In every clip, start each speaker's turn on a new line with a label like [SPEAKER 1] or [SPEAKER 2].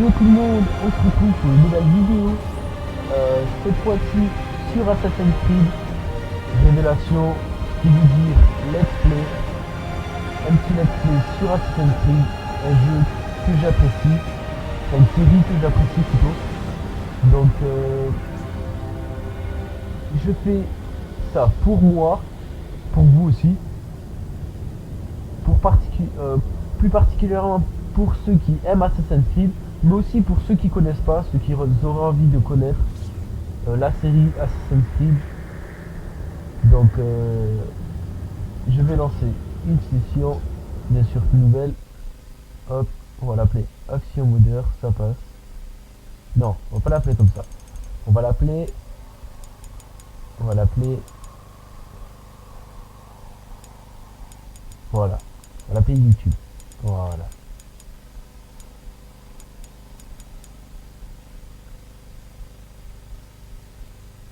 [SPEAKER 1] Yo tout le monde, on se retrouve pour une nouvelle vidéo. Cette fois-ci sur Assassin's Creed. Révélation, ce qui veut dire let's play. Un petit let's play sur Assassin's Creed. Un jeu que j'apprécie. Enfin, une série que j'apprécie plutôt. Donc je fais ça pour moi, pour vous aussi. Plus particulièrement pour ceux qui aiment Assassin's Creed, mais aussi pour ceux qui connaissent pas, ceux qui auraient envie de connaître la série Assassin's Creed. Donc je vais lancer une session, bien sûr nouvelle. Hop, on va l'appeler Action Modeur, ça passe. Non, on va pas l'appeler comme ça. On va l'appeler voilà. On va l'appeler YouTube. Voilà.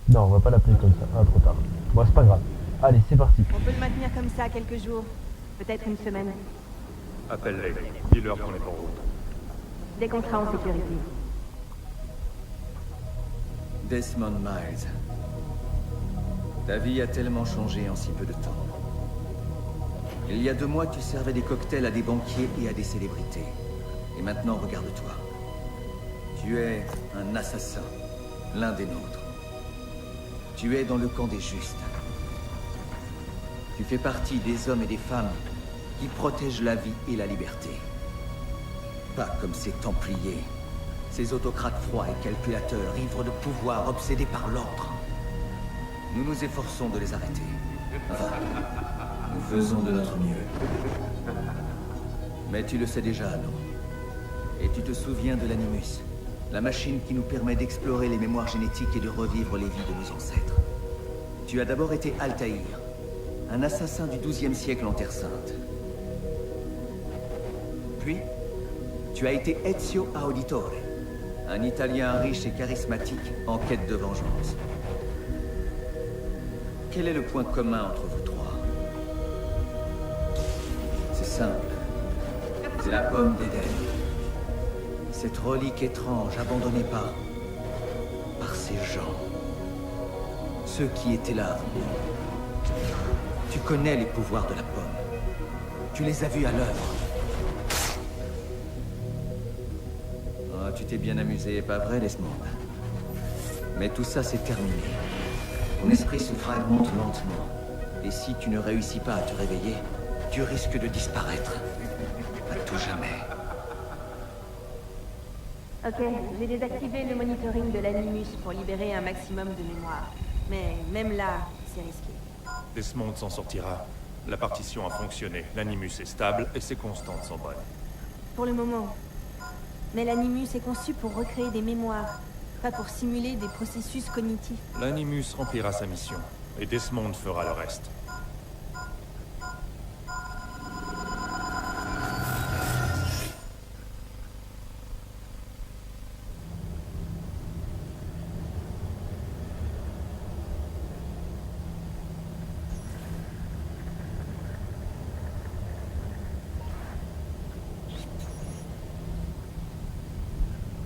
[SPEAKER 1] Non, on va pas l'appeler comme ça. Ah, trop tard. Bon, c'est pas grave. Allez, c'est parti.
[SPEAKER 2] On peut le maintenir comme ça quelques jours, peut-être une semaine.
[SPEAKER 3] Appelle-les. Dis-leur qu'on est en route.
[SPEAKER 2] Dès qu'on sera en sécurité.
[SPEAKER 4] Desmond Miles. Ta vie a tellement changé en si peu de temps. Il y a 2 mois, tu servais des cocktails à des banquiers et à des célébrités. Et maintenant, regarde-toi. Tu es un assassin, l'un des nôtres. Tu es dans le camp des justes. Tu fais partie des hommes et des femmes qui protègent la vie et la liberté. Pas comme ces Templiers, ces autocrates froids et calculateurs, ivres de pouvoir, obsédés par l'ordre. Nous nous efforçons de les arrêter. Enfin, nous faisons de notre mieux. Mais tu le sais déjà, non? Et tu te souviens de l'Animus, la machine qui nous permet d'explorer les mémoires génétiques et de revivre les vies de nos ancêtres. Tu as d'abord été Altaïr, un assassin du XIIe siècle en Terre Sainte. Puis, tu as été Ezio Auditore, un Italien riche et charismatique en quête de vengeance. Quel est le point commun entre vous trois? C'est simple. C'est la pomme d'Éden. Cette relique étrange abandonnée par ces gens. Ceux qui étaient là avant nous. Tu connais les pouvoirs de la pomme. Tu les as vus à l'œuvre. Oh, tu t'es bien amusé, pas vrai, Desmond? Mais tout ça, c'est terminé. Ton esprit se fragmente lentement. Et si tu ne réussis pas à te réveiller, tu risques de disparaître. À tout jamais.
[SPEAKER 2] Ok, j'ai désactivé le monitoring de l'Animus pour libérer un maximum de mémoire. Mais même là, c'est risqué.
[SPEAKER 3] Desmond s'en sortira. La partition a fonctionné. L'animus est stable et ses constantes sont bonnes.
[SPEAKER 2] Pour le moment. Mais l'Animus est conçu pour recréer des mémoires, pas pour simuler des processus cognitifs.
[SPEAKER 3] L'animus remplira sa mission et Desmond fera le reste.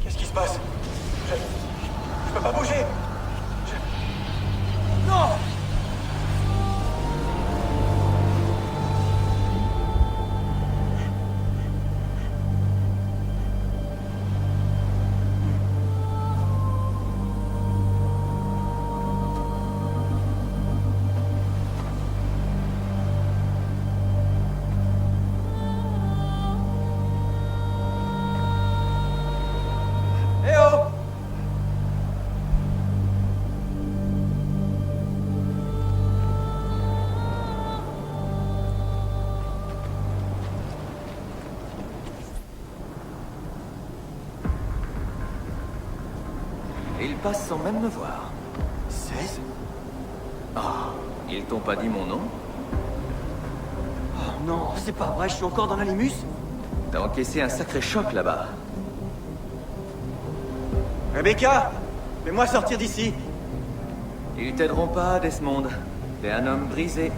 [SPEAKER 5] Qu'est-ce qui se passe? Je peux pas bouger. Non! Eh oh!
[SPEAKER 4] Et ils passent sans même me voir.
[SPEAKER 5] 16?
[SPEAKER 4] Ah, ils t'ont pas dit mon nom?
[SPEAKER 5] Oh non, c'est pas vrai, je suis encore dans l'Animus?
[SPEAKER 4] T'as encaissé un sacré choc là-bas.
[SPEAKER 5] Rebecca! Fais-moi sortir d'ici!
[SPEAKER 4] Ils t'aideront pas, Desmond. T'es un homme brisé.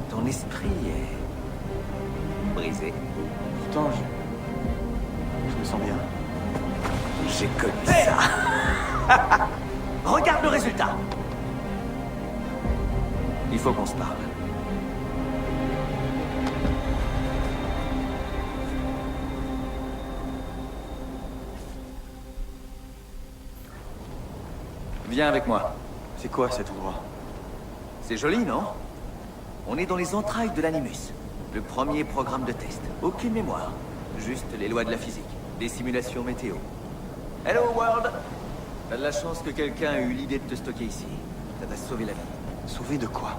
[SPEAKER 4] Ton esprit est... brisé.
[SPEAKER 5] Pourtant, je me sens bien.
[SPEAKER 4] J'ai connu ça. Regarde le résultat. Il faut qu'on se parle. Viens avec moi.
[SPEAKER 5] C'est quoi cet endroit?
[SPEAKER 4] C'est joli, non? On est dans les entrailles de l'Animus. Le premier programme de test. Aucune mémoire. Juste les lois de la physique. Des simulations météo. Hello, World! T'as de la chance que quelqu'un ait eu l'idée de te stocker ici. Ça t'a sauvé la vie.
[SPEAKER 5] Sauvé de quoi?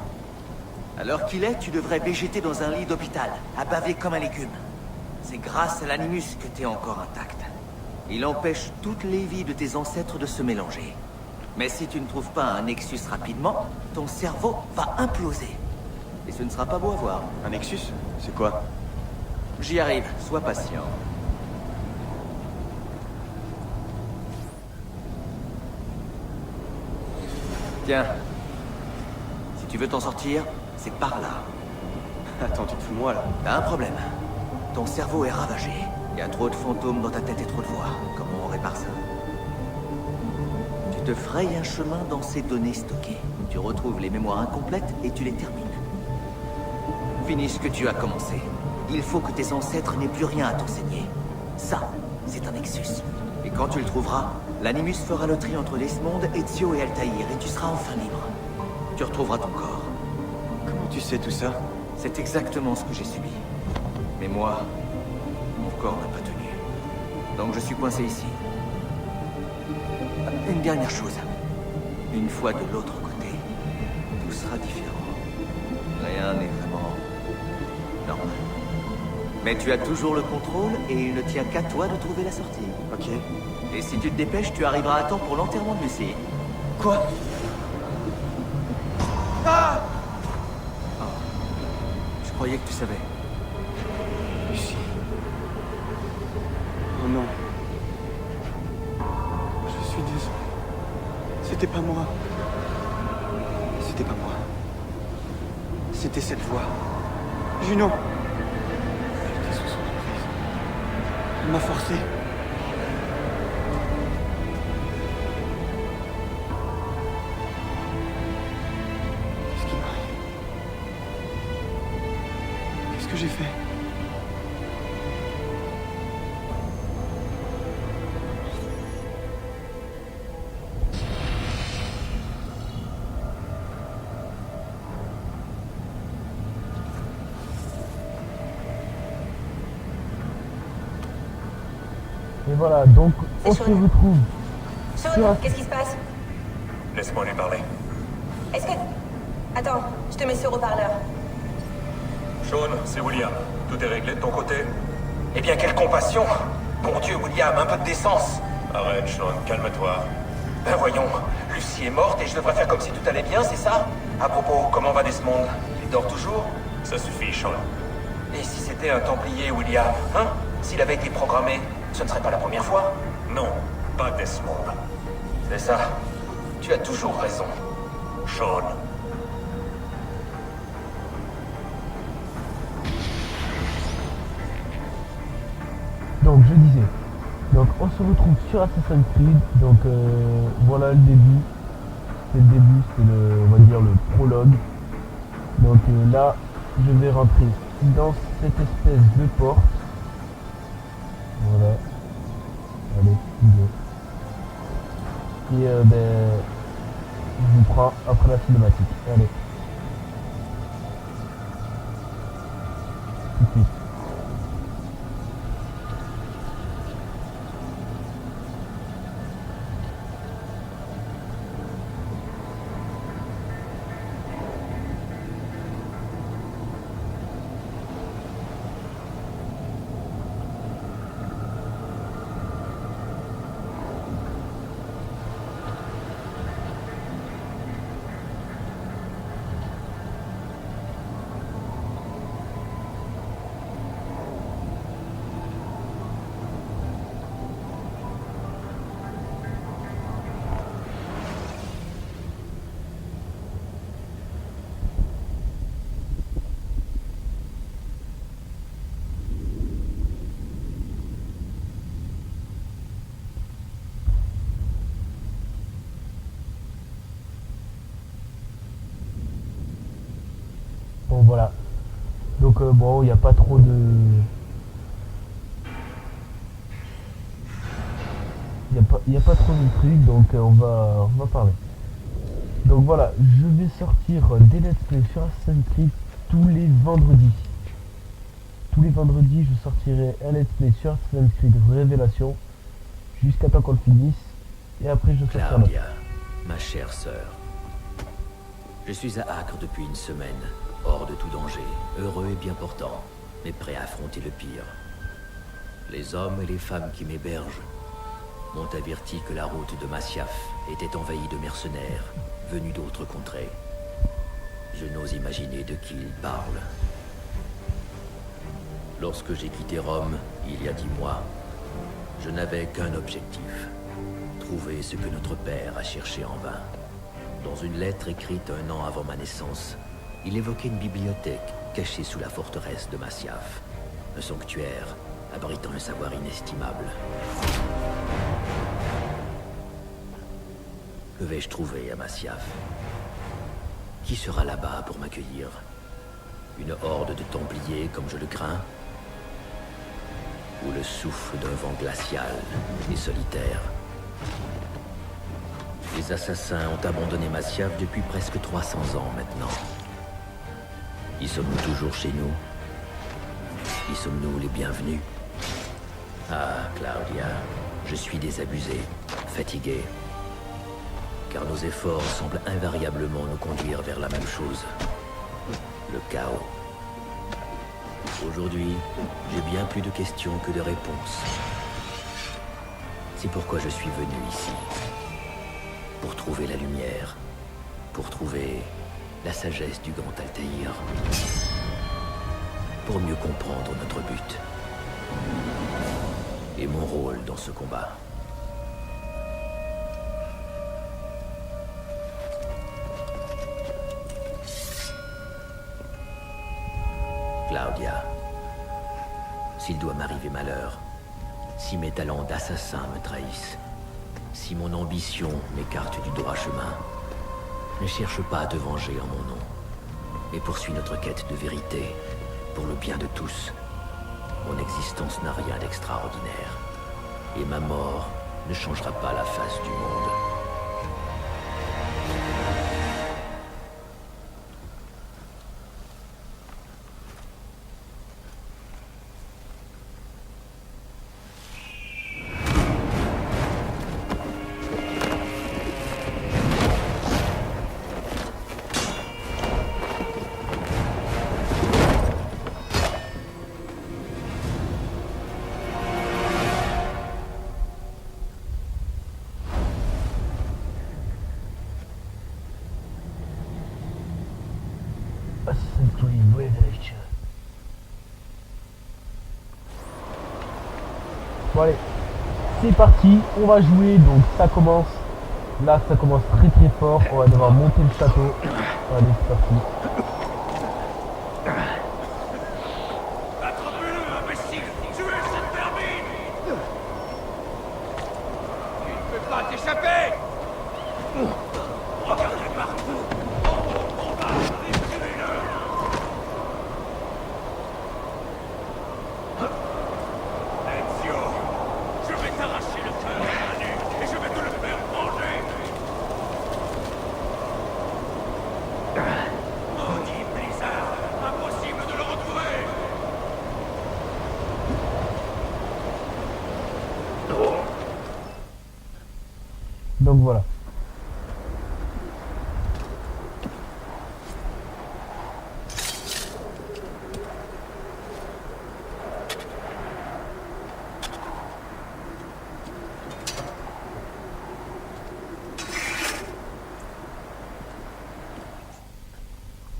[SPEAKER 4] À l'heure qu'il est, tu devrais végéter dans un lit d'hôpital, à baver comme un légume. C'est grâce à l'Animus que t'es encore intact. Il empêche toutes les vies de tes ancêtres de se mélanger. Mais si tu ne trouves pas un Nexus rapidement, ton cerveau va imploser. Et ce ne sera pas beau à voir.
[SPEAKER 5] Un Nexus? C'est quoi?
[SPEAKER 4] J'y arrive, sois patient. Tiens. Si tu veux t'en sortir, c'est par là.
[SPEAKER 5] Attends, tu te fous de moi là?
[SPEAKER 4] T'as un problème. Ton cerveau est ravagé. Il y a trop de fantômes dans ta tête et trop de voix. Comment on répare ça? Tu te frayes un chemin dans ces données stockées. Tu retrouves les mémoires incomplètes et tu les termines. Finis ce que tu as commencé. Il faut que tes ancêtres n'aient plus rien à t'enseigner. Ça, c'est un Nexus. Et quand tu le trouveras, l'Animus fera le tri entre Desmond, Ezio et Altaïr et tu seras enfin libre. Tu retrouveras ton corps.
[SPEAKER 5] Comment tu sais tout ça?
[SPEAKER 4] C'est exactement ce que j'ai subi. Mais moi, mon corps n'a pas tenu. Donc je suis coincé ici. Une dernière chose. Une fois de l'autre côté, tout sera différent. Rien n'est vraiment normal. Mais tu as toujours le contrôle et il ne tient qu'à toi de trouver la sortie.
[SPEAKER 5] Ok.
[SPEAKER 4] Et si tu te dépêches, tu arriveras à temps pour l'enterrement de Lucie.
[SPEAKER 5] Quoi? Ah!
[SPEAKER 4] Je croyais que tu savais.
[SPEAKER 5] Lucie. Oh non. Je suis désolé. C'était pas moi. C'était pas moi. C'était cette voix. Juno. Elle était sous son emprise. Elle m'a forcé. Qu'est-ce qui m'arrive? Qu'est-ce que j'ai fait?
[SPEAKER 1] Et voilà, donc on se
[SPEAKER 2] Sean.
[SPEAKER 1] retrouve
[SPEAKER 2] Sean,
[SPEAKER 1] sur
[SPEAKER 2] qu'est-ce qui se passe?
[SPEAKER 3] Laisse-moi lui parler.
[SPEAKER 2] Est-ce que... Attends, je te mets sur haut-parleur.
[SPEAKER 3] Sean, c'est William. Tout est réglé de ton côté?
[SPEAKER 6] Eh bien, quelle compassion! Bon Dieu, William, un peu de décence!
[SPEAKER 3] Arrête, Sean, calme-toi.
[SPEAKER 6] Ben voyons, Lucie est morte et je devrais faire comme si tout allait bien, c'est ça? À propos, comment va Desmond? Il dort toujours?
[SPEAKER 3] Ça suffit, Sean.
[SPEAKER 6] Et si c'était un Templier, William, hein? S'il avait été programmé, ce ne serait pas la première fois?
[SPEAKER 3] Non, pas Desmond.
[SPEAKER 6] C'est ça. Tu as toujours raison.
[SPEAKER 3] Sean.
[SPEAKER 1] Donc je disais, donc on se retrouve sur Assassin's Creed, donc voilà le début, c'est le début, c'est le, on va dire le prologue. Donc là, je vais rentrer dans cette espèce de porte. Voilà. Allez, go. Et ben, je vous prends après la cinématique. Allez. Tout de suite. Bon voilà. Donc bon, il n'y a pas trop de... Il n'y a pas trop de trucs, donc on va parler. Donc voilà, je vais sortir des let's play sur Assassin's Creed tous les vendredis. Tous les vendredis, je sortirai un let's play sur Assassin's Creed Révélation jusqu'à temps qu'on le finisse. Et après, je sortirai
[SPEAKER 7] Claudia, ma chère sœur. Je suis à Acre depuis une semaine, hors de tout danger, heureux et bien portant, mais prêt à affronter le pire. Les hommes et les femmes qui m'hébergent m'ont averti que la route de Masyaf était envahie de mercenaires venus d'autres contrées. Je n'ose imaginer de qui ils parlent. Lorsque j'ai quitté Rome, il y a 10 mois, je n'avais qu'un objectif. Trouver ce que notre père a cherché en vain. Dans une lettre écrite 1 an avant ma naissance, il évoquait une bibliothèque cachée sous la forteresse de Masyaf. Un sanctuaire abritant un savoir inestimable. Que vais-je trouver à Masyaf? Qui sera là-bas pour m'accueillir? Une horde de Templiers comme je le crains? Ou le souffle d'un vent glacial et solitaire? Les assassins ont abandonné Masyaf depuis presque 300 ans maintenant. Y sommes-nous toujours chez nous? Y sommes-nous les bienvenus? Ah, Claudia, je suis désabusé, fatigué. Car nos efforts semblent invariablement nous conduire vers la même chose. Le chaos. Aujourd'hui, j'ai bien plus de questions que de réponses. C'est pourquoi je suis venu ici. Pour trouver la lumière. Pour trouver la sagesse du grand Altaïr. Pour mieux comprendre notre but. Et mon rôle dans ce combat. Claudia, s'il doit m'arriver malheur, si mes talents d'assassin me trahissent, si mon ambition m'écarte du droit chemin, ne cherche pas à te venger en mon nom, et poursuis notre quête de vérité, pour le bien de tous. Mon existence n'a rien d'extraordinaire, et ma mort ne changera pas la face du monde.
[SPEAKER 1] Assassin's Creed Revelation. Bon allez, c'est parti, on va jouer, donc ça commence. Là ça commence très très fort, on va devoir monter le château. Allez, c'est parti.
[SPEAKER 6] Attrapez-le, imbécile! Tuez cette vermine! Tu ne peux pas t'échapper! Regardez partout! On va réprimer-le! Ezio! Je vais t'arracher le cœur à la nuque et je vais te le faire manger! Maudit blizzard! Impossible de le retrouver!
[SPEAKER 1] Donc voilà.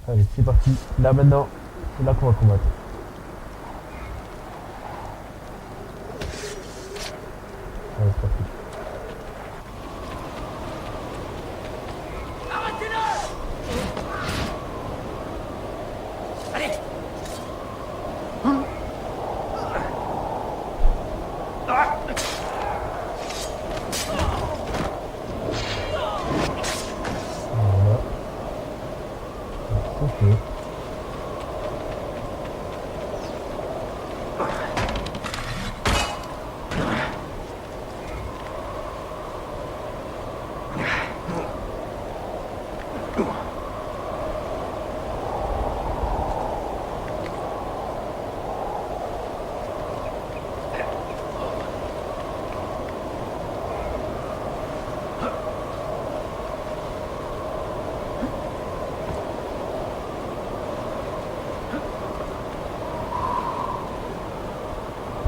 [SPEAKER 1] Allez, c'est parti. Là maintenant, c'est là qu'on va combattre. Allez, c'est parti.
[SPEAKER 6] Allez!
[SPEAKER 1] Voilà. Ça fait.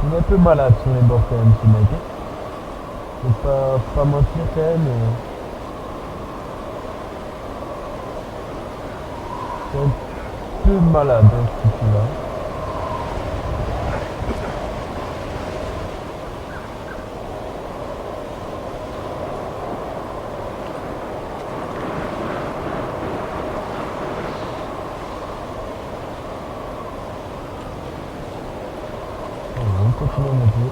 [SPEAKER 1] Il est un peu malade sur les bords quand même ce mec. Hein. Faut pas mentir quand même. C'est un peu malade hein, ce coup-là. On continue à monter.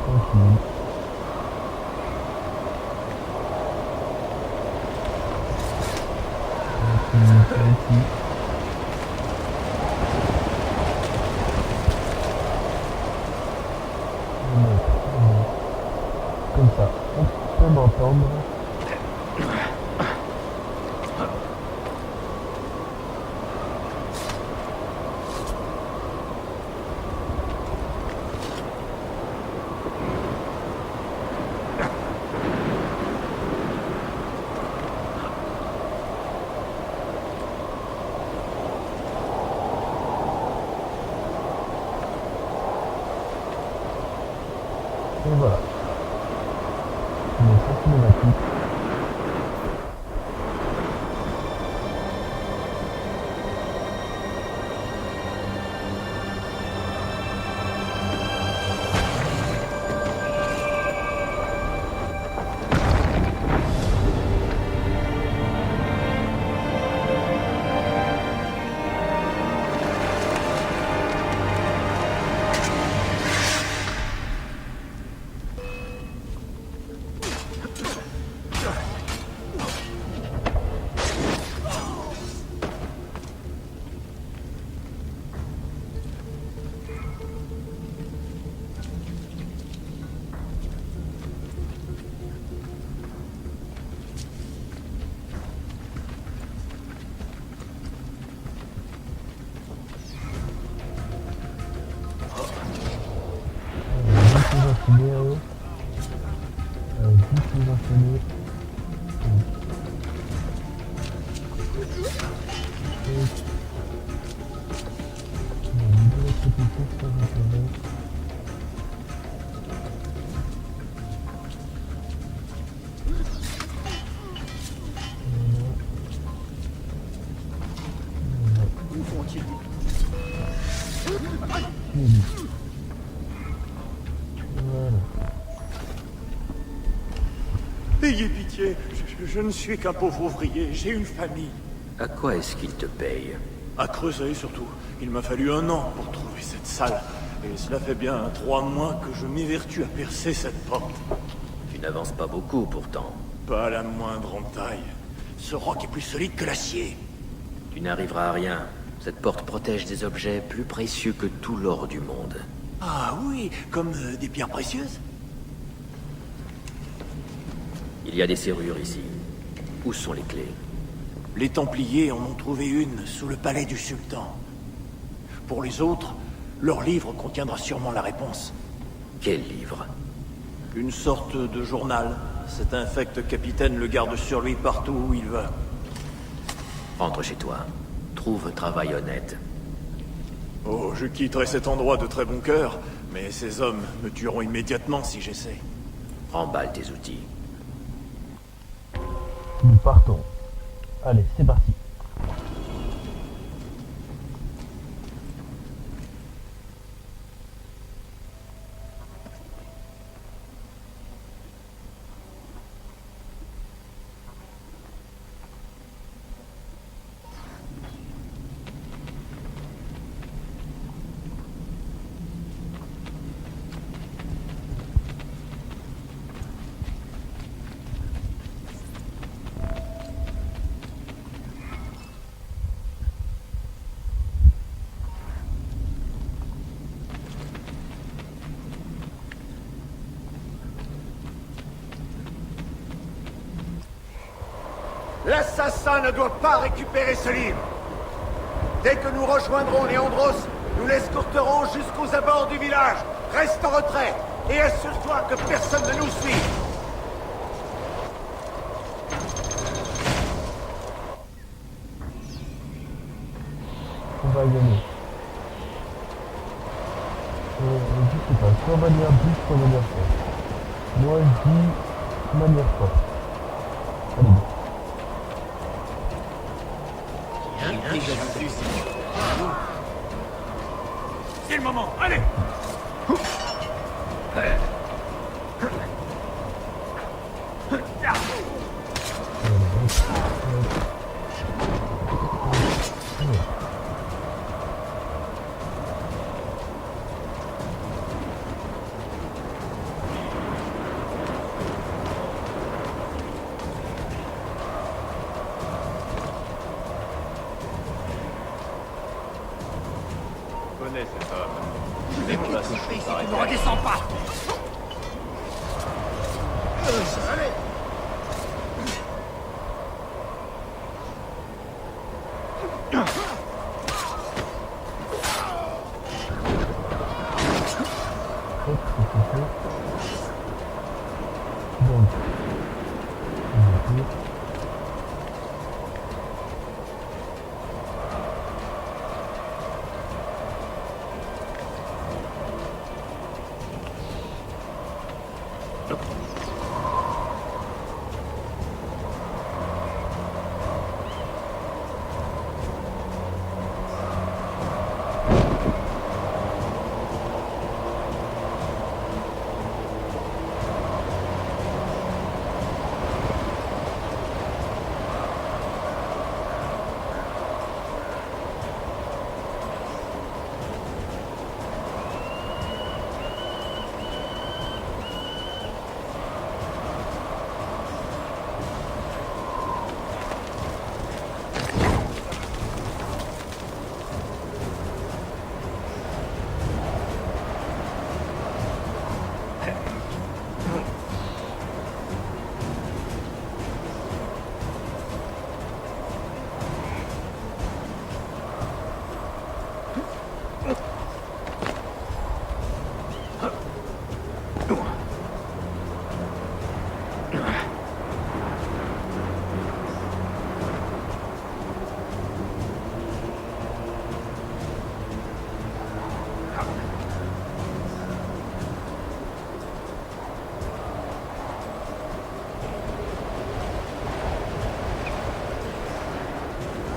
[SPEAKER 1] Tranquille. Tranquille. Comme ça, on peut m'entendre. Et voilà. On est sorti de la coupe.
[SPEAKER 3] Ayez pitié, je ne suis qu'un pauvre ouvrier, j'ai une famille.
[SPEAKER 7] À quoi est-ce qu'il te paye?
[SPEAKER 3] À creuser surtout. Il m'a fallu 1 an pour trouver cette salle. Et cela fait bien 3 mois que je m'évertue à percer cette porte.
[SPEAKER 7] Tu n'avances pas beaucoup pourtant.
[SPEAKER 3] Pas la moindre entaille. Ce roc est plus solide que l'acier.
[SPEAKER 7] Tu n'arriveras à rien. Cette porte protège des objets plus précieux que tout l'or du monde.
[SPEAKER 3] Ah oui, comme des pierres précieuses?
[SPEAKER 7] Il y a des serrures ici. Où sont les clés?
[SPEAKER 3] Les Templiers en ont trouvé une sous le palais du sultan. Pour les autres, leur livre contiendra sûrement la réponse.
[SPEAKER 7] Quel livre?
[SPEAKER 3] Une sorte de journal. Cet infect capitaine le garde sur lui partout où il va.
[SPEAKER 7] Rentre chez toi. Trouve travail honnête.
[SPEAKER 3] Oh, je quitterai cet endroit de très bon cœur, mais ces hommes me tueront immédiatement si j'essaie.
[SPEAKER 7] Remballe tes outils.
[SPEAKER 1] Nous partons. Allez, c'est parti.
[SPEAKER 6] L'assassin ne doit pas récupérer ce livre. Dès que nous rejoindrons Léandros, nous l'escorterons jusqu'aux abords du village. Reste en retrait et assure-toi que personne ne nous suit.
[SPEAKER 1] On va y aller. soit manière douce, soit manière forte. Moi je dis manière forte. Allez.
[SPEAKER 6] C'est le moment, allez!
[SPEAKER 8] Je connais cet homme. Mais mon assistant
[SPEAKER 6] Tu ne redescends pas! Allez!
[SPEAKER 1] Hop, c'est fait. Donc, on va dire.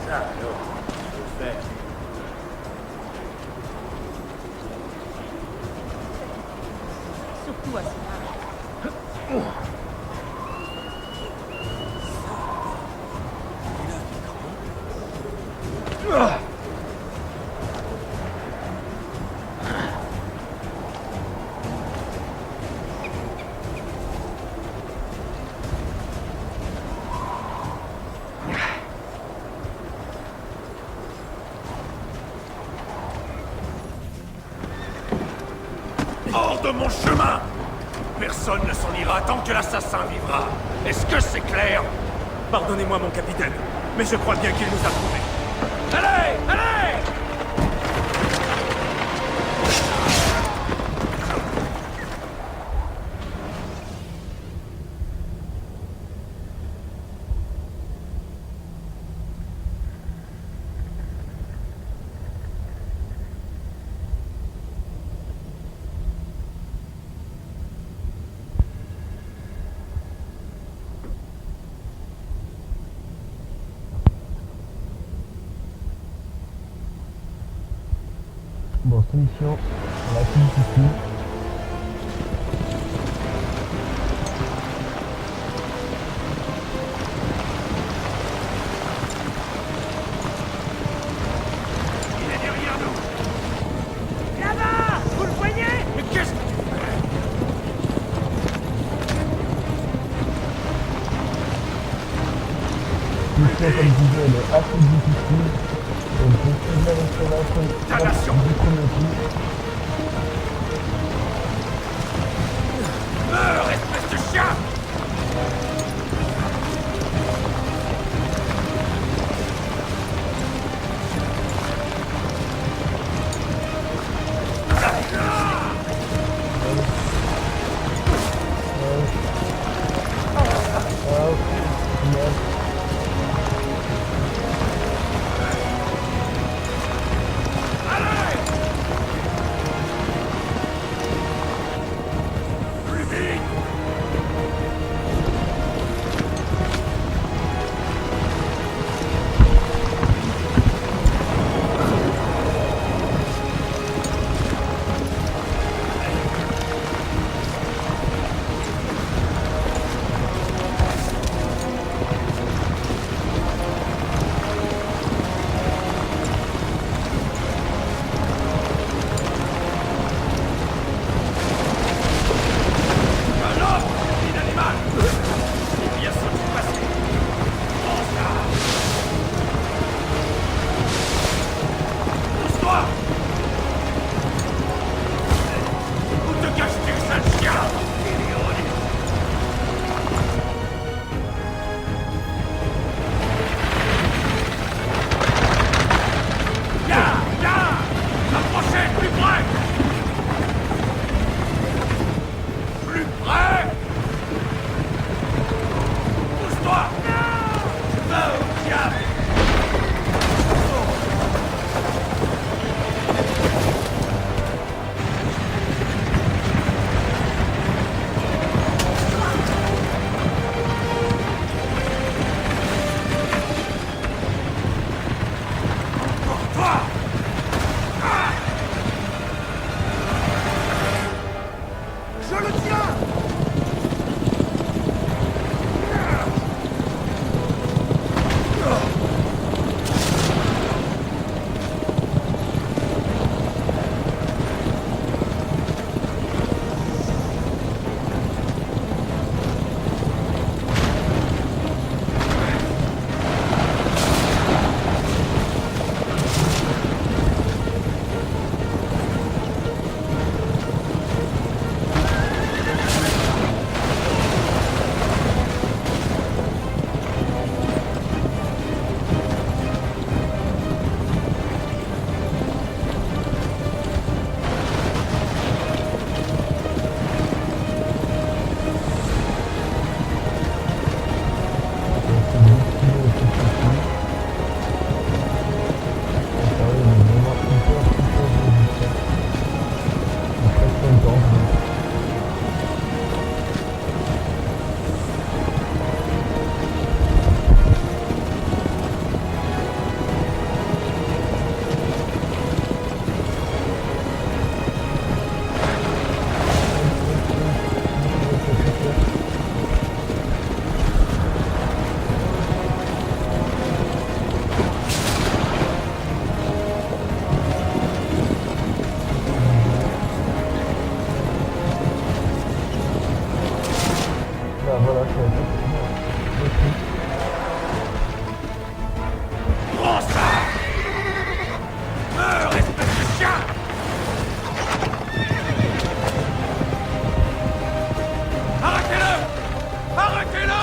[SPEAKER 6] Ça alors, je peux faire.
[SPEAKER 2] Surtout à ce moment.
[SPEAKER 6] Hors de mon chemin! Personne ne s'en ira tant que l'assassin vivra. Est-ce que c'est clair? Pardonnez-moi, mon capitaine, mais je crois bien qu'il nous a trouvés. Allez! Allez!
[SPEAKER 1] Bon, cette mission, on l'a plus difficile.
[SPEAKER 6] Il est derrière nous! Là-bas! Vous le voyez? Mais qu'est-ce que tu fais?
[SPEAKER 1] Mission, comme je disais, elle est assez difficile. Donc, je suis bien l'installation du premier coup.
[SPEAKER 6] Meurs, espèce de chien! Je le tiens!
[SPEAKER 1] Voilà, c'est
[SPEAKER 6] Prends ça! Meurs, espèce de chien! Arrêtez-le! Arrêtez-le!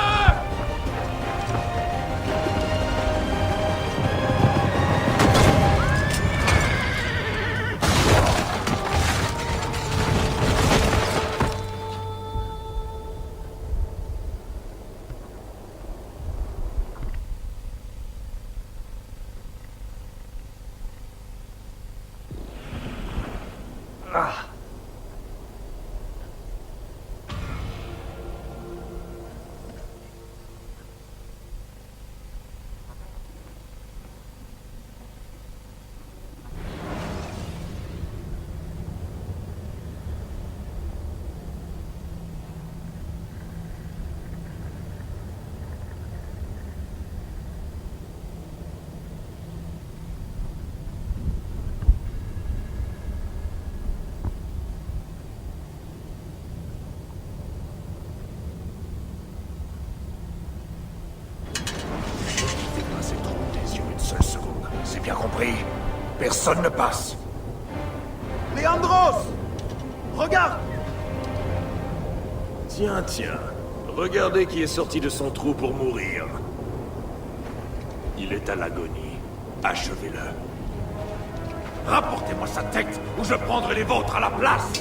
[SPEAKER 6] C'est bien compris. Personne ne passe.
[SPEAKER 5] Leandros! Regarde!
[SPEAKER 6] Tiens, tiens. Regardez qui est sorti de son trou pour mourir. Il est à l'agonie. Achevez-le. Rapportez-moi sa tête, ou je prendrai les vôtres à la place!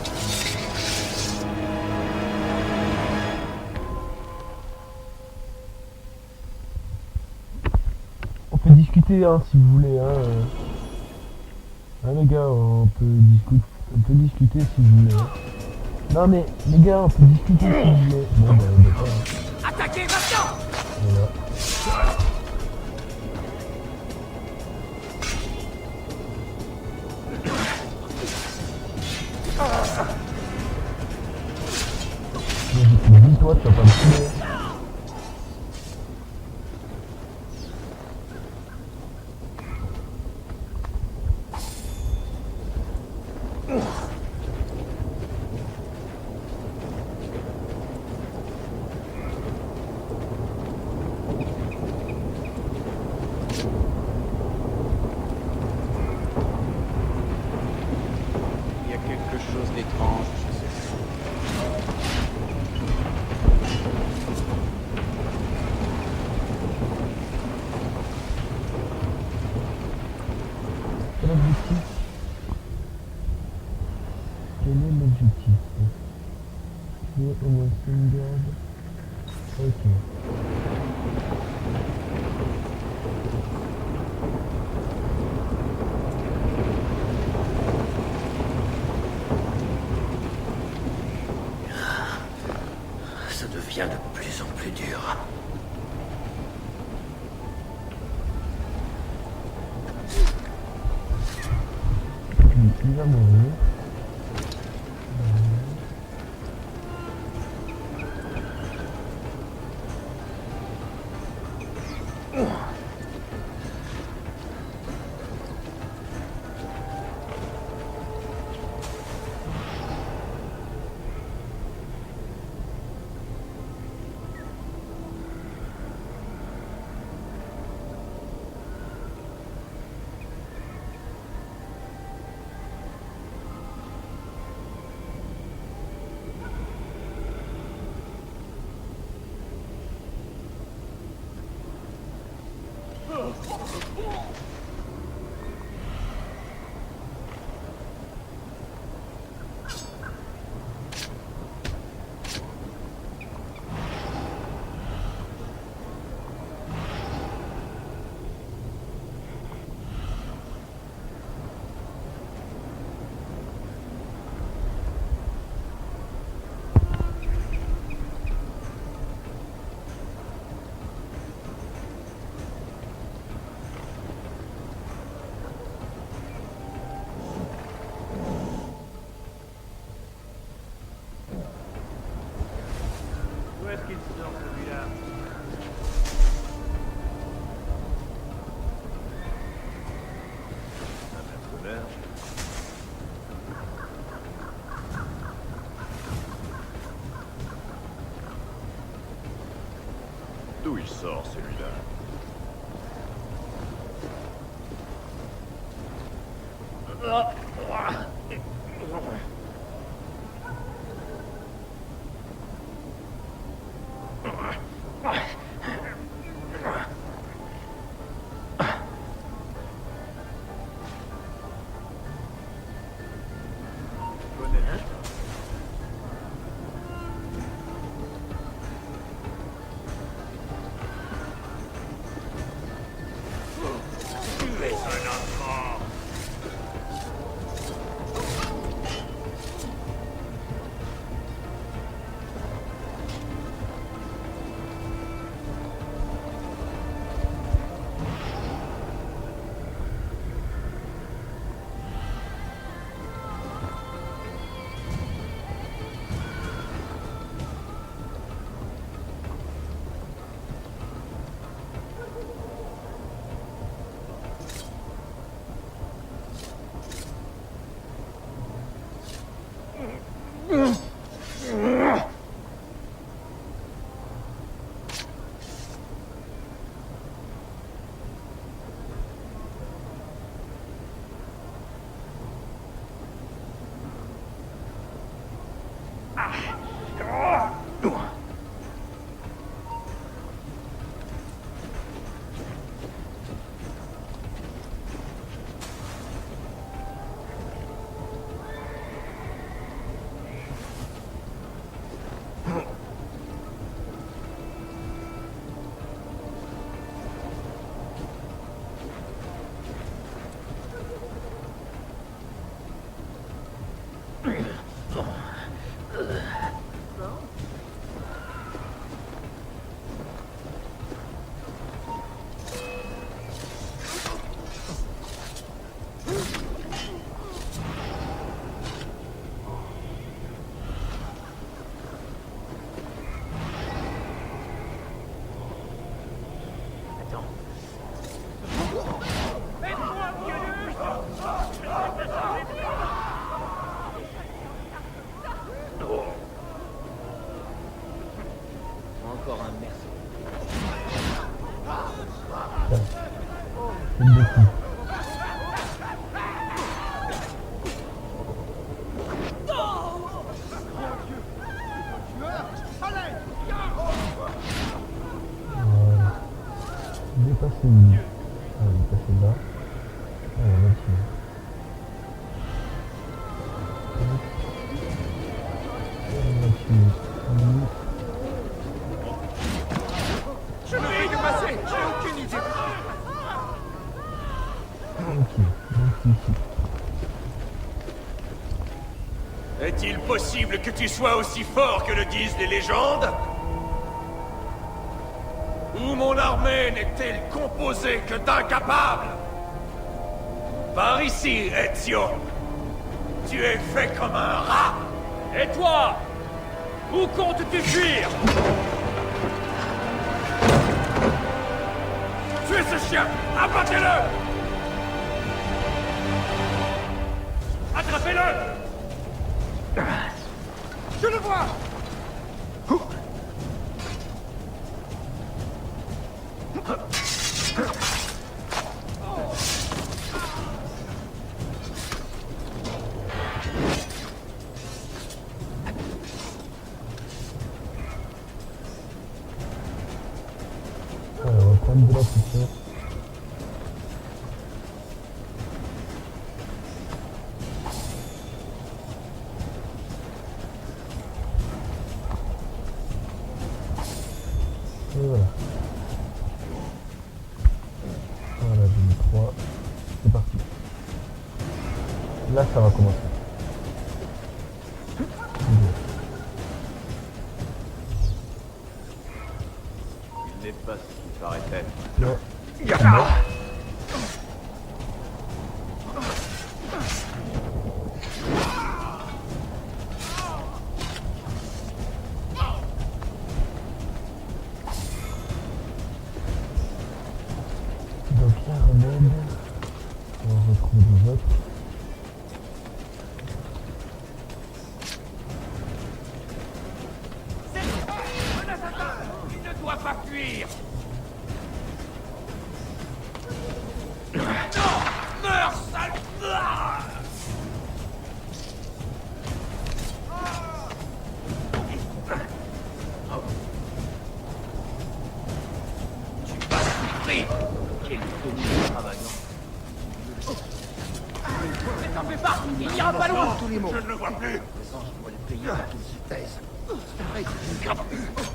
[SPEAKER 1] On peut discuter hein, si vous voulez. Hein, les gars, on peut discuter si vous voulez. Hein. Non mais les gars, on peut discuter si vous voulez. Bon bah d'accord.
[SPEAKER 6] Attaquez maintenant!
[SPEAKER 1] Voilà. Dis-toi, tu vas pas me tuer.
[SPEAKER 5] Il y a quelque chose d'étrange, je sais.
[SPEAKER 1] Quel objectif? Quel est l'objectif? Tuer au moins une garde. Ok.
[SPEAKER 7] Ça devient de plus en plus dur.
[SPEAKER 1] Il va mourir.
[SPEAKER 8] Où est-ce qu'il sort celui-là? Un mercenaire. D'où il sort celui-là?
[SPEAKER 4] Encore un mercenaire.
[SPEAKER 1] Une bêtise. Voilà. Dépasser lui. On va dépasser là. Allez, on va tirer. On va tirer. Lui.
[SPEAKER 6] Je me fais dépasser. J'ai aucune idée.
[SPEAKER 1] Ok, donc ici.
[SPEAKER 6] Est-il possible que tu sois aussi fort que le disent les légendes? Ou mon armée n'est-elle composée que d'incapables? Par ici, Ezio. Tu es fait comme un rat.
[SPEAKER 8] Et toi? Où comptes-tu fuir?
[SPEAKER 6] Tuez ce chien! Abattez-le!
[SPEAKER 8] Attrapez-le!
[SPEAKER 6] Je le vois!
[SPEAKER 1] On va prendre de la poussière. Et voilà. Voilà, j'ai mis 3. C'est parti. Là, ça va commencer.
[SPEAKER 6] Il n'est pas ce qu'il paraît être.
[SPEAKER 1] Non. Ah, bon. Donc il y a un remède. On retrouve des autres.
[SPEAKER 8] Il ne doit pas fuir. Non! Meurs, sale... Tu vas souffrir. Quel colis extravagant. Ne t'en fais pas. Il n'ira pas loin.
[SPEAKER 6] Je ne le vois plus.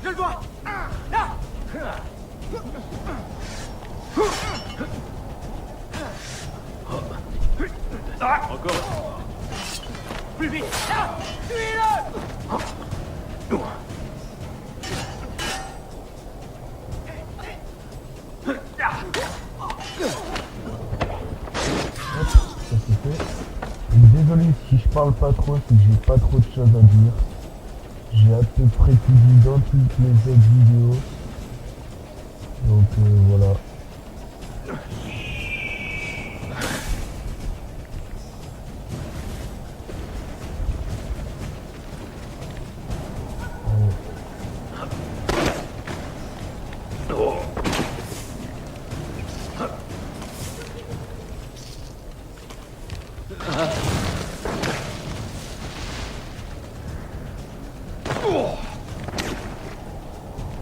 [SPEAKER 8] Je le vois. Là.
[SPEAKER 6] Encore.
[SPEAKER 8] Plus vite. Là. Tuez-le.
[SPEAKER 1] Ça c'est fait. Donc, désolé si je parle pas trop, c'est que j'ai pas trop de choses à dire. J'ai à peu près tout dit dans toutes mes autres vidéos. Donc voilà.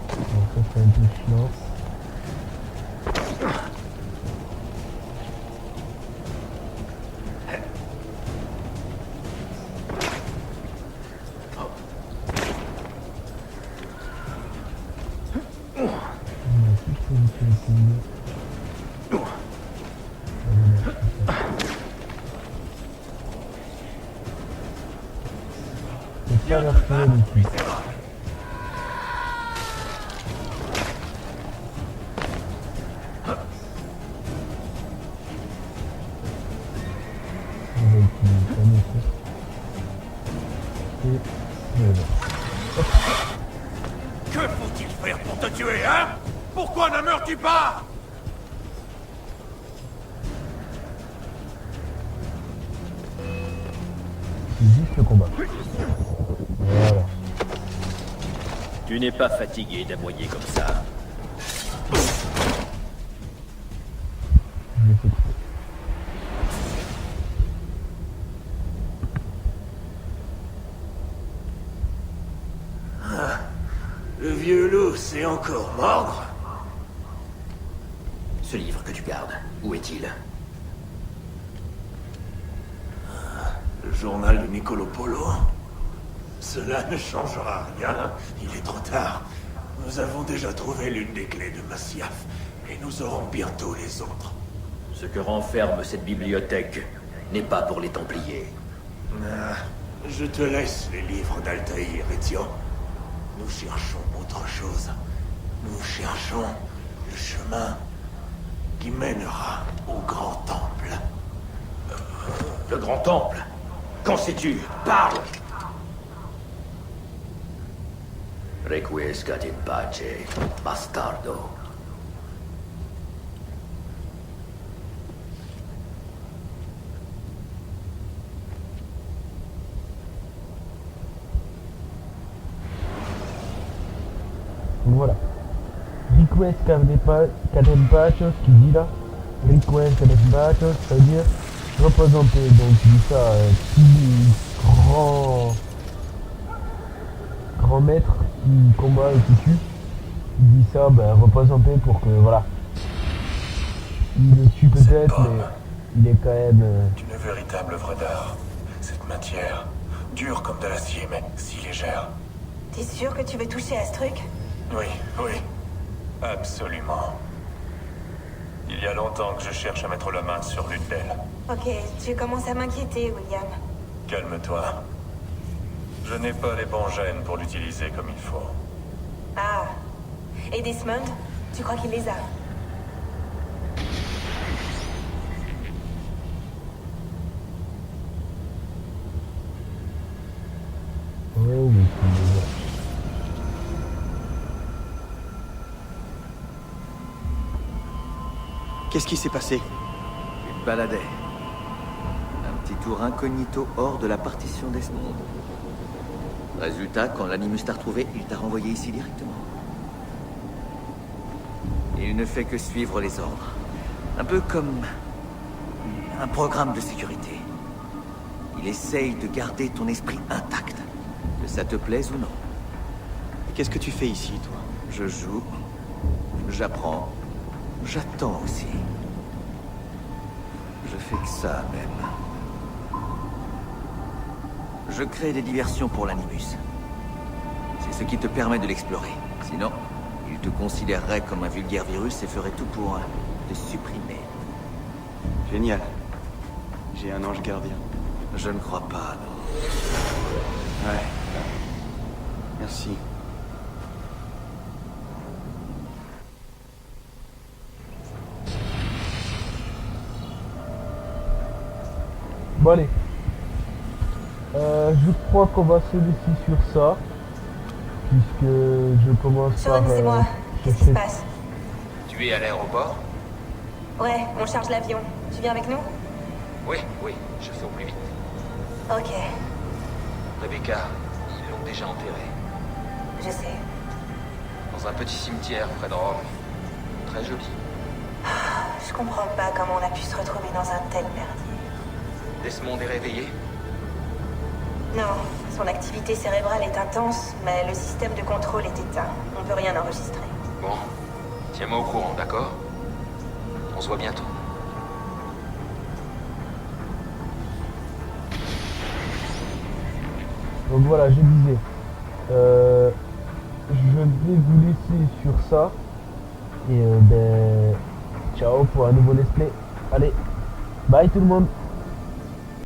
[SPEAKER 1] Donc ça c'est un peu chiant. C'est pas la folle ici. On va utiliser ça, bien sûr. Et voilà.
[SPEAKER 6] Que faut-il faire pour te tuer, hein? Pourquoi ne meurs-tu pas?
[SPEAKER 1] C'est juste le combat. Voilà.
[SPEAKER 7] Tu n'es pas fatigué d'aboyer comme ça.
[SPEAKER 1] Je l'ai fait couper.
[SPEAKER 3] Le vieux loup sait encore mordre.
[SPEAKER 7] Ce livre que tu gardes, où est-il?
[SPEAKER 3] Le journal de Niccolo Polo. Cela ne changera rien. Il est trop tard. Nous avons déjà trouvé l'une des clés de Masyaf. Et nous aurons bientôt les autres.
[SPEAKER 7] Ce que renferme cette bibliothèque n'est pas pour les Templiers.
[SPEAKER 3] Ah, je te laisse les livres d'Altaïr, Ezio. Nous cherchons autre chose. Nous cherchons le chemin qui mènera au grand temple.
[SPEAKER 7] Le grand temple? Qu'en sais-tu? Parle! Requiescat in pace, bastardo.
[SPEAKER 1] Donc voilà. Request cadem pachos, qui dit là. Request cadem pachos, ça veut dire repose en paix. Donc il dit ça, grand maître qui combat et qui tue. Il dit ça, ben repose en paix pour que voilà. Il le tue peut-être, mais il est quand même.
[SPEAKER 6] Une véritable œuvre d'art. Cette matière, dure comme de l'acier, mais si légère.
[SPEAKER 2] T'es sûr que tu veux toucher à ce truc?
[SPEAKER 6] Oui, oui. Absolument. Il y a longtemps que je cherche à mettre la main sur l'une d'elles.
[SPEAKER 2] Ok, tu commences à m'inquiéter, William.
[SPEAKER 6] Calme-toi. Je n'ai pas les bons gènes pour l'utiliser comme il faut.
[SPEAKER 2] Ah. Et Desmond, tu crois qu'il les a?
[SPEAKER 1] Oh oui,
[SPEAKER 5] Qu'est-ce qui s'est passé?
[SPEAKER 4] Tu te baladais. Un petit tour incognito hors de la partition Desmond. Résultat, quand l'Animus t'a retrouvé, il t'a renvoyé ici directement. Il ne fait que suivre les ordres. Un peu comme un programme de sécurité. Il essaye de garder ton esprit intact. Que ça te plaise ou non.
[SPEAKER 5] Et qu'est-ce que tu fais ici, toi?
[SPEAKER 4] Je joue. J'apprends. J'attends aussi. Je fais que ça, même. Je crée des diversions pour l'Animus. C'est ce qui te permet de l'explorer. Sinon, il te considérerait comme un vulgaire virus et ferait tout pour te supprimer.
[SPEAKER 5] Génial. J'ai un ange gardien.
[SPEAKER 4] Je ne crois pas, non.
[SPEAKER 5] Ouais. Merci.
[SPEAKER 1] Bon allez. Je crois qu'on va se laisser sur ça. Puisque je commence par...
[SPEAKER 2] Sean, c'est moi. Qu'est-ce qui se passe?
[SPEAKER 9] Tu es à l'aéroport?
[SPEAKER 2] Ouais, on charge l'avion. Tu viens avec nous?
[SPEAKER 9] Oui, je fais au plus vite.
[SPEAKER 2] Ok,
[SPEAKER 9] Rebecca, ils l'ont déjà enterré.
[SPEAKER 2] je sais.
[SPEAKER 9] Dans un petit cimetière près de Rome. Très joli.
[SPEAKER 2] Je comprends pas comment on a pu se retrouver dans un tel merdier.
[SPEAKER 9] Desmond est réveillé?
[SPEAKER 2] Non, son activité cérébrale est intense, mais le système de contrôle est éteint. On peut rien enregistrer.
[SPEAKER 9] Bon, tiens-moi au courant, d'accord? On se voit bientôt.
[SPEAKER 1] Donc voilà, je disais. Je vais vous laisser sur ça. Et ciao pour un nouveau let's play. Allez, bye tout le monde.